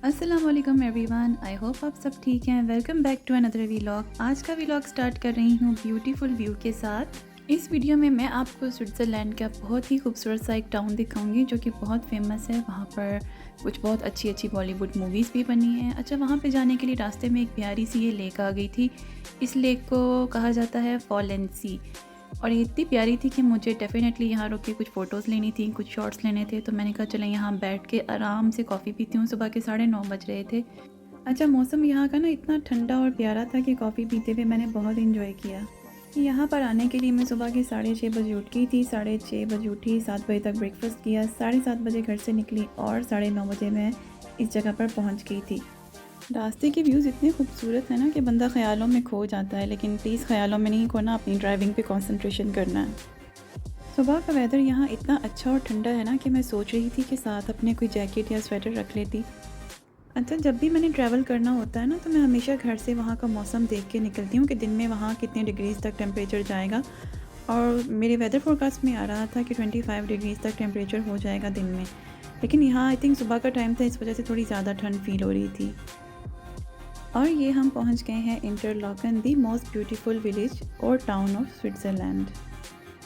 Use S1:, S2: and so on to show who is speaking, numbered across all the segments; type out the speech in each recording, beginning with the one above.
S1: अस्सलाम वालेकुम everyone, I hope आप सब ठीक हैं। Welcome back to another vlog. आज का व्लॉग स्टार्ट कर रही हूँ ब्यूटीफुल व्यू के साथ। इस वीडियो में मैं आपको स्विट्ज़रलैंड का बहुत ही खूबसूरत सा एक टाउन दिखाऊंगी जो कि बहुत फेमस है। वहाँ पर कुछ बहुत अच्छी अच्छी बॉलीवुड मूवीज़ भी बनी हैं। अच्छा, वहाँ पे जाने के लिए रास्ते में एक प्यारी सी ये लेक आ गई थी। इस लेक को कहा जाता है फॉलन सी, और ये इतनी प्यारी थी कि मुझे डेफ़िनेटली यहाँ रुक के कुछ फ़ोटोज़ लेनी थी, कुछ शॉट्स लेने थे। तो मैंने कहा चलें यहाँ बैठ के आराम से कॉफ़ी पीती हूँ। सुबह के 9:30 बज रहे थे। अच्छा, मौसम यहाँ का ना इतना ठंडा और प्यारा था कि कॉफ़ी पीते हुए मैंने बहुत इन्जॉय किया। यहाँ पर आने के लिए मैं सुबह के 6:30 बजे उठ गई थी। 6:30 बजे उठी, 7 बजे तक ब्रेकफास्ट किया, 7:30 बजे घर से निकली और 9:30 बजे मैं इस जगह पर पहुँच गई थी। रास्ते के व्यूज़ इतने खूबसूरत हैं ना कि बंदा ख़यालों में खो जाता है, लेकिन प्लीज़ ख़यालों में नहीं खोना, अपनी ड्राइविंग पे कंसंट्रेशन करना है। सुबह का वेदर यहाँ इतना अच्छा और ठंडा है ना कि मैं सोच रही थी कि साथ अपने कोई जैकेट या स्वेटर रख लेती। अच्छा, जब भी मैंने ट्रैवल करना होता है ना तो मैं हमेशा घर से वहाँ का मौसम देख के निकलती हूँ कि दिन में वहाँ कितने डिग्रीज़ तक टेम्परेचर जाएगा। और मेरे वेदर फोरकास्ट में आ रहा था कि 25 डिग्रीज़ तक टेम्परेचर हो जाएगा दिन में। लेकिन यहाँ आई थिंक सुबह का टाइम था, इस वजह से थोड़ी ज़्यादा ठंड फील हो रही थी। और ये हम पहुंच गए हैं Interlaken, the most beautiful village और टाउन ऑफ स्विट्ज़रलैंड।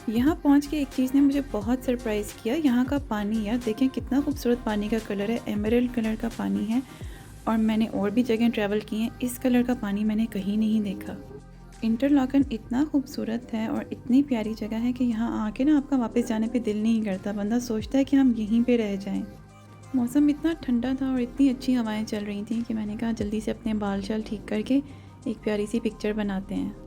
S1: यहाँ पहुंच के एक चीज़ ने मुझे बहुत सरप्राइज़ किया। यहाँ का पानी, यार देखें कितना खूबसूरत पानी का कलर है, एमरल्ड कलर का पानी है। और मैंने और भी जगह ट्रैवल की हैं, इस कलर का पानी मैंने कहीं नहीं देखा। इंटरलाकन इतना खूबसूरत है और इतनी प्यारी जगह है कि यहाँ आके ना आपका वापस जाने पे दिल नहीं करता, बंदा सोचता है कि हम यहीं पे रह जाएं। मौसम इतना ठंडा था और इतनी अच्छी हवाएं चल रही थी कि मैंने कहा जल्दी से अपने बाल शाल ठीक करके एक प्यारी सी पिक्चर बनाते हैं।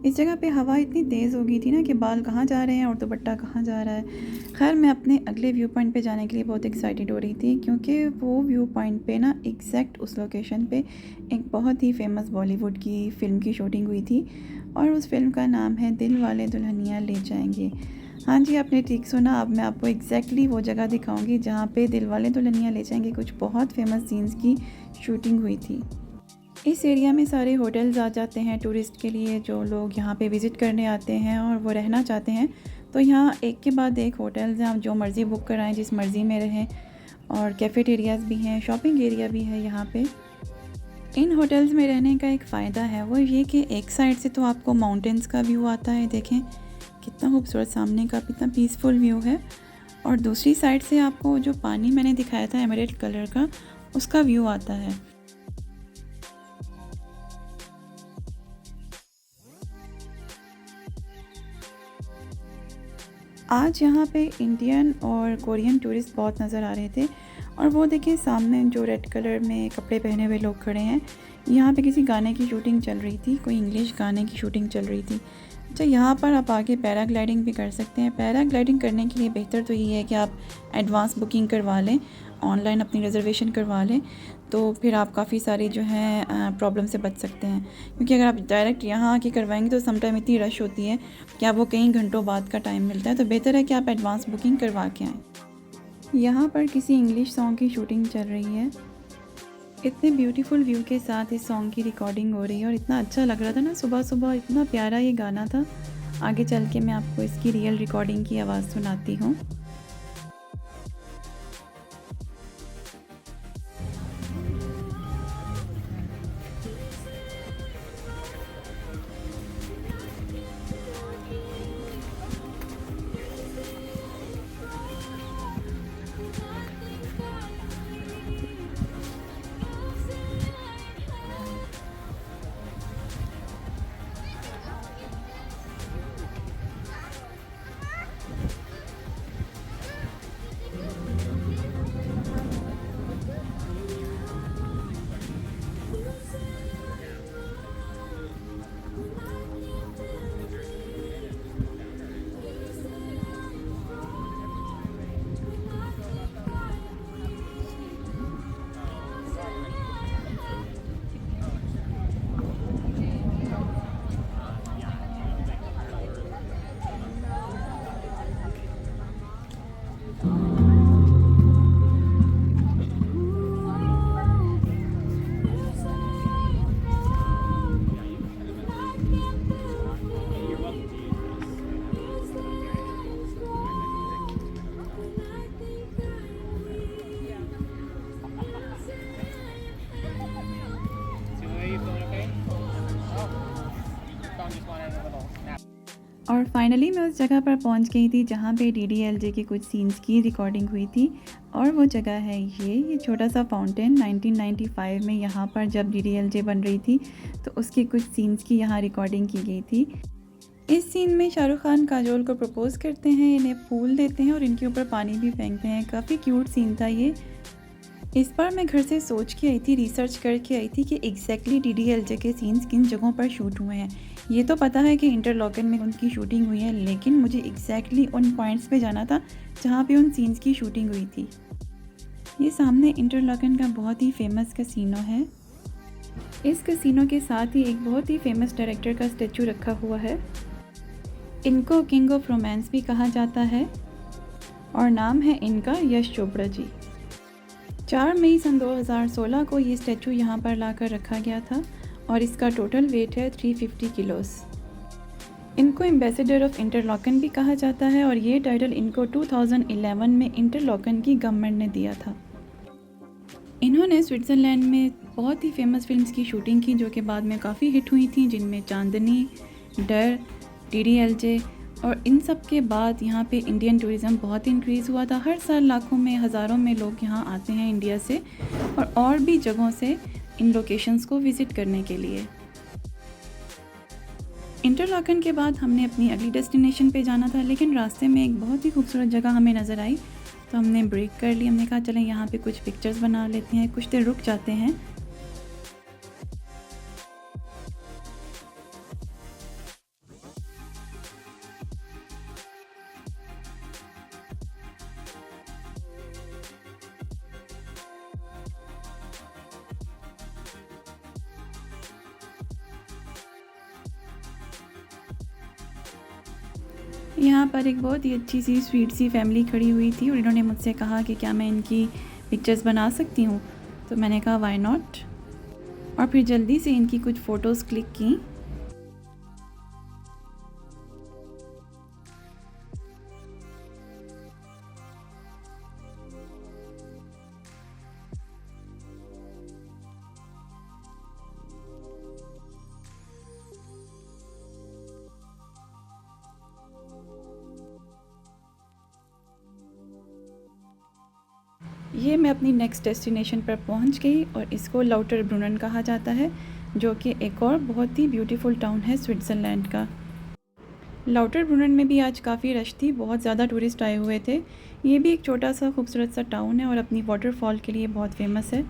S1: इस जगह पे हवा इतनी तेज़ हो गई थी ना कि बाल कहाँ जा रहे हैं और दुपट्टा कहाँ जा रहा है। खैर, मैं अपने अगले व्यू पॉइंट पे जाने के लिए बहुत एक्साइटेड हो रही थी, क्योंकि वो व्यू पॉइंट पे ना एग्जैक्ट उस लोकेशन पे एक बहुत ही फेमस बॉलीवुड की फ़िल्म की शूटिंग हुई थी। और उस फिल्म का नाम है दिल वाले दुल्हनिया ले जाएंगे। हाँ जी, आपने ठीक सुना। अब मैं आपको एग्जैक्टली वो जगह दिखाऊंगी जहाँ पे दिल वाले दुल्हनिया ले जाएंगे कुछ बहुत फेमस सीन्स की शूटिंग हुई थी। इस एरिया में सारे होटल्स आ जाते हैं टूरिस्ट के लिए, जो लोग यहाँ पे विज़िट करने आते हैं और वो रहना चाहते हैं। तो यहाँ एक के बाद एक होटल्स हैं, आप जो मर्ज़ी बुक कराएं, जिस मर्ज़ी में रहें। और कैफ़ेटेरियाज़ भी हैं, शॉपिंग एरिया भी है यहाँ पे। इन होटल्स में रहने का एक फ़ायदा है, वो ये कि एक साइड से तो आपको माउंटेंस का व्यू आता है, देखें कितना खूबसूरत सामने का, कितना पीसफुल व्यू है। और दूसरी साइड से आपको जो पानी मैंने दिखाया था एमरल्ड कलर का, उसका व्यू आता है। आज यहाँ पे इंडियन और कोरियन टूरिस्ट बहुत नज़र आ रहे थे। और वो देखिए सामने जो रेड कलर में कपड़े पहने हुए लोग खड़े हैं, यहाँ पे किसी गाने की शूटिंग चल रही थी, कोई इंग्लिश गाने की शूटिंग चल रही थी। अच्छा, यहाँ पर आप आके पैराग्लाइडिंग भी कर सकते हैं। पैराग्लाइडिंग करने के लिए बेहतर तो ये है कि आप एडवांस बुकिंग करवा लें, ऑनलाइन अपनी रिजर्वेशन करवा लें, तो फिर आप काफ़ी सारी जो है प्रॉब्लम से बच सकते हैं। क्योंकि अगर आप डायरेक्ट यहाँ आके करवाएंगे तो समटाइम इतनी रश होती है कि आपको कई घंटों बाद का टाइम मिलता है, तो बेहतर है कि आप एडवांस बुकिंग करवा के आएँ। यहाँ पर किसी इंग्लिश सॉन्ग की शूटिंग चल रही है। इतने ब्यूटीफुल व्यू के साथ इस सॉन्ग की रिकॉर्डिंग हो रही है और इतना अच्छा लग रहा था ना, सुबह सुबह इतना प्यारा ये गाना था। आगे चल के मैं आपको इसकी रियल रिकॉर्डिंग की आवाज़ सुनाती हूँ। और फाइनली मैं उस जगह पर पहुंच गई थी जहां पे डीडीएलजे के कुछ सीन्स की रिकॉर्डिंग हुई थी। और वो जगह है ये छोटा सा फाउंटेन 1995 में यहाँ पर जब डीडीएलजे बन रही थी तो उसके कुछ सीन्स की यहाँ रिकॉर्डिंग की गई थी। इस सीन में शाहरुख खान काजोल को प्रपोज़ करते हैं, इन्हें फूल देते हैं और इनके ऊपर पानी भी फेंकते हैं। काफ़ी क्यूट सीन था ये। इस बार मैं घर से सोच के आई थी, रिसर्च करके आई थी कि एग्जैक्टली डीडीएलजे के सीन्स किन जगहों पर शूट हुए हैं। ये तो पता है कि इंटरलॉकन में उनकी शूटिंग हुई है, लेकिन मुझे एग्जैक्टली उन पॉइंट्स पे जाना था जहाँ पे उन सीन्स की शूटिंग हुई थी। ये सामने इंटरलॉकन का बहुत ही फेमस कैसीनो है। इस कैसीनो के साथ ही एक बहुत ही फेमस डायरेक्टर का स्टैचू रखा हुआ है। इनको किंग ऑफ रोमांस भी कहा जाता है और नाम है इनका यश चोपड़ा जी। 4 मई सन 2016 को ये स्टैचू यहाँ पर लाकर रखा गया था और इसका टोटल वेट है 350 किलोस। इनको एम्बेसडर ऑफ इंटरलॉकन भी कहा जाता है और ये टाइटल इनको 2011 में इंटरलॉकन की गवर्नमेंट ने दिया था। इन्होंने स्विट्ज़रलैंड में बहुत ही फेमस फिल्म्स की शूटिंग की जो कि बाद में काफ़ी हिट हुई थी, जिनमें चांदनी, डर, डीडीएलजे। और इन सब के बाद यहाँ पे इंडियन टूरिज़्म बहुत इंक्रीज़ हुआ था। हर साल लाखों में, हज़ारों में लोग यहाँ आते हैं इंडिया से और भी जगहों से इन लोकेशंस को विज़िट करने के लिए। इंटरलॉकन के बाद हमने अपनी अगली डेस्टिनेशन पे जाना था, लेकिन रास्ते में एक बहुत ही खूबसूरत जगह हमें नज़र आई तो हमने ब्रेक कर ली। हमने कहा चलें यहाँ पे कुछ पिक्चर्स बना लेते हैं, कुछ देर रुक जाते हैं। यहाँ पर एक बहुत ही अच्छी सी स्वीट सी फैमिली खड़ी हुई थी और इन्होंने मुझसे कहा कि क्या मैं इनकी पिक्चर्स बना सकती हूँ, तो मैंने कहा व्हाई नॉट, और फिर जल्दी से इनकी कुछ फ़ोटोज़ क्लिक की। ये मैं अपनी नेक्स्ट डेस्टिनेशन पर पहुंच गई और इसको लाउटरब्रुनन कहा जाता है, जो कि एक और बहुत ही ब्यूटीफुल टाउन है स्विट्ज़रलैंड का। लाउटरब्रुनन में भी आज काफ़ी रश थी, बहुत ज़्यादा टूरिस्ट आए हुए थे। ये भी एक छोटा सा खूबसूरत सा टाउन है और अपनी वाटरफॉल के लिए बहुत फेमस है।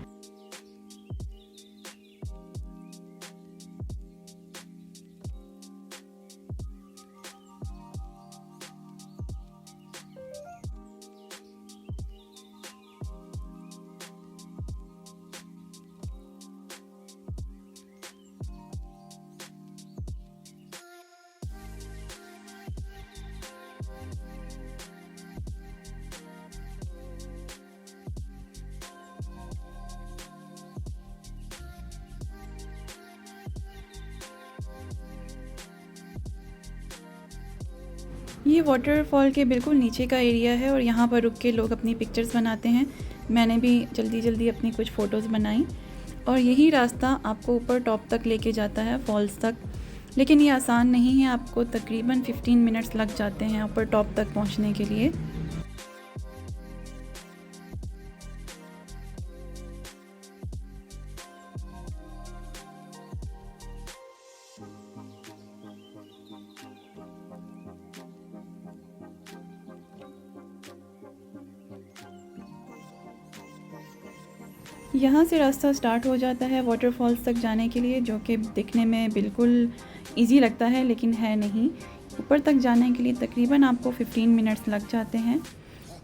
S1: ये वाटरफॉल के बिल्कुल नीचे का एरिया है और यहाँ पर रुक के लोग अपनी पिक्चर्स बनाते हैं। मैंने भी जल्दी जल्दी अपनी कुछ फ़ोटोज़ बनाई और यही रास्ता आपको ऊपर टॉप तक लेके जाता है, फॉल्स तक। लेकिन ये आसान नहीं है, आपको तकरीबन 15 मिनट्स लग जाते हैं ऊपर टॉप तक पहुँचने के लिए। यहाँ से रास्ता स्टार्ट हो जाता है वाटरफॉल्स तक जाने के लिए, जो कि दिखने में बिल्कुल इजी लगता है लेकिन है नहीं। ऊपर तक जाने के लिए तकरीबन आपको 15 मिनट्स लग जाते हैं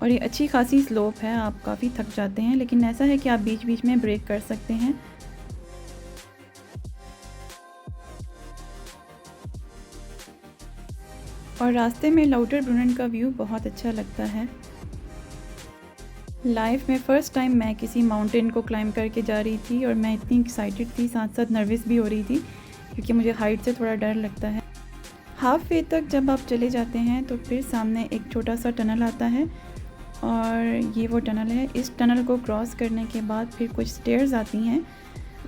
S1: और ये अच्छी खासी स्लोप है, आप काफ़ी थक जाते हैं, लेकिन ऐसा है कि आप बीच बीच में ब्रेक कर सकते हैं। और रास्ते में लाउटरब्रुनन का व्यू बहुत अच्छा लगता है। लाइफ में फ़र्स्ट टाइम मैं किसी माउंटेन को क्लाइंब करके जा रही थी और मैं इतनी एक्साइटेड थी, साथ साथ नर्वस भी हो रही थी क्योंकि मुझे हाइट से थोड़ा डर लगता है। हाफ वे तक जब आप चले जाते हैं तो फिर सामने एक छोटा सा टनल आता है और ये वो टनल है। इस टनल को क्रॉस करने के बाद फिर कुछ स्टेयर्स आती हैं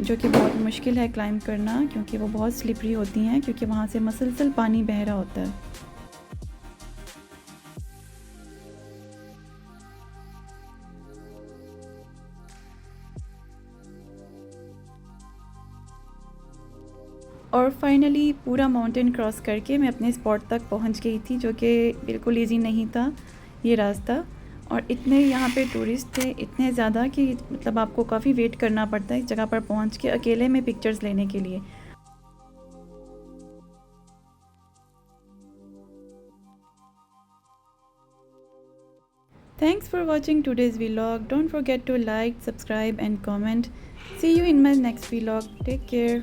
S1: जो कि बहुत मुश्किल है क्लाइंब करना, क्योंकि वो बहुत स्लिपरी होती हैं, क्योंकि वहाँ से मसलसल पानी बह रहा होता है। और फाइनली पूरा माउंटेन क्रॉस करके मैं अपने स्पॉट तक पहुंच गई थी, जो कि बिल्कुल इजी नहीं था ये रास्ता। और इतने यहाँ पे टूरिस्ट थे, इतने ज़्यादा कि मतलब आपको काफ़ी वेट करना पड़ता है इस जगह पर पहुंच के अकेले में पिक्चर्स लेने के लिए। Thanks for watching today's vlog. Don't forget to like, subscribe and comment. See you in my next vlog. Take care.